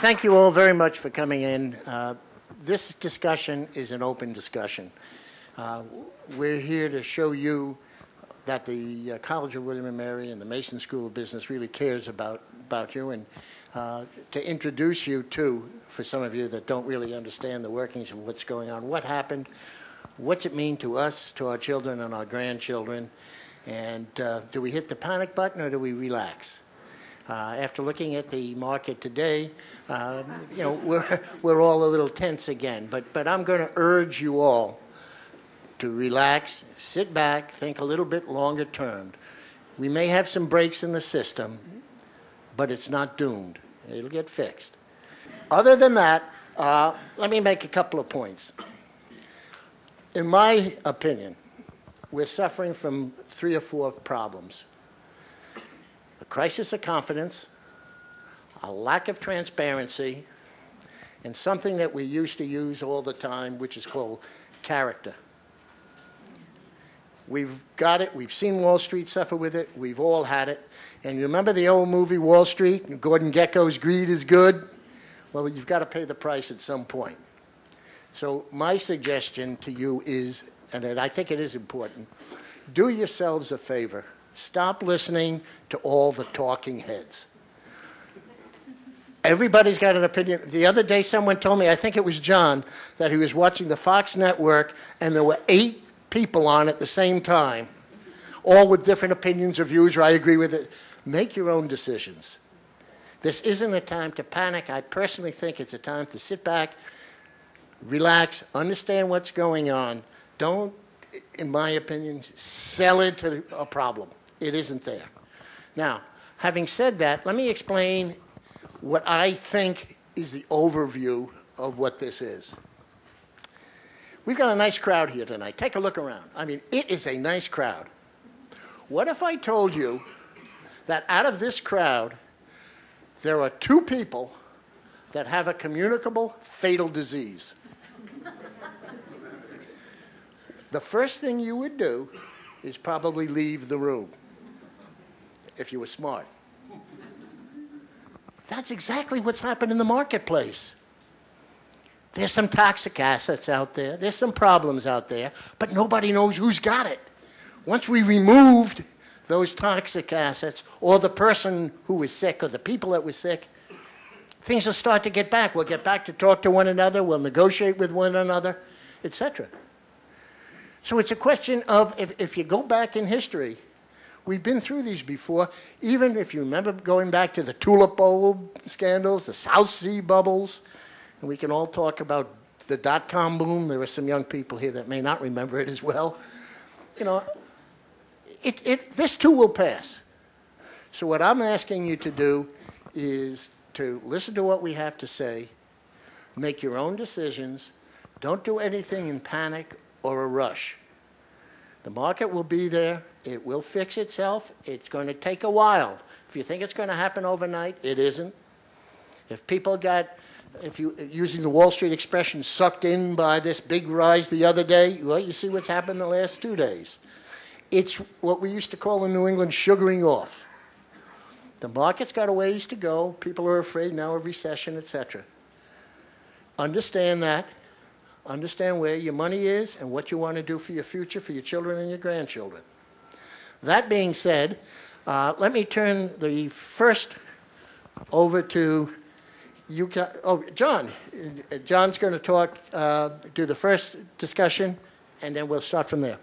thank you all very much for coming in. This discussion is an open discussion. We're here to show you that the College of William & Mary and the Mason School of Business really cares about you, and to introduce you to, for some of you that don't really understand the workings of what's going on, what happened, what's it mean to us, to our children and our grandchildren, and do we hit the panic button or do we relax? After looking at the market today, we're all a little tense again, but I'm going to urge you all to relax, sit back, think a little bit longer term. We may have some breaks in the system, but it's not doomed. It'll get fixed. Other than that, let me make a couple of points. In my opinion, we're suffering from 3 or 4 problems. A crisis of confidence, a lack of transparency, and something that we used to use all the time, which is called character. We've got it. We've seen Wall Street suffer with it. We've all had it. And you remember the old movie Wall Street and Gordon Gekko's Greed is Good? Well, you've got to pay the price at some point. So my suggestion to you is, and I think it is important, do yourselves a favor. Stop listening to all the talking heads. Everybody's got an opinion. The other day someone told me, I think it was John, that he was watching the Fox network and there were 8 people on at the same time, all with different opinions or views, or I agree with it. Make your own decisions. This isn't a time to panic. I personally think it's a time to sit back, relax, understand what's going on. Don't, in my opinion, sell it to a problem. It isn't there. Now, having said that, let me explain what I think is the overview of what this is. We've got a nice crowd here tonight. Take a look around. I mean, it is a nice crowd. What if I told you that out of this crowd, there are 2 people that have a communicable fatal disease? The first thing you would do is probably leave the room, if you were smart. That's exactly what's happened in the marketplace. There's some toxic assets out there. There's some problems out there, but nobody knows who's got it. Once we removed those toxic assets, or the person who was sick, or the people that were sick, things will start to get back. We'll get back to talk to one another. We'll negotiate with one another, etc. So it's a question of, if you go back in history, we've been through these before. Even if you remember going back to the tulip bulb scandals, the South Sea bubbles, and we can all talk about the dot-com boom. There are some young people here that may not remember it as well. You know, this too will pass. So what I'm asking you to do is to listen to what we have to say, make your own decisions, don't do anything in panic or a rush. The market will be there. It will fix itself. It's going to take a while. If you think it's going to happen overnight, it isn't. If people got, using the Wall Street expression, sucked in by this big rise the other day, well, you see what's happened the last 2 days. It's what we used to call in New England sugaring off. The market's got a ways to go. People are afraid now of recession, etc. Understand that. Understand where your money is and what you want to do for your future, for your children and your grandchildren. That being said, let me turn the first over to you. John. John's going to talk, do the first discussion, and then we'll start from there.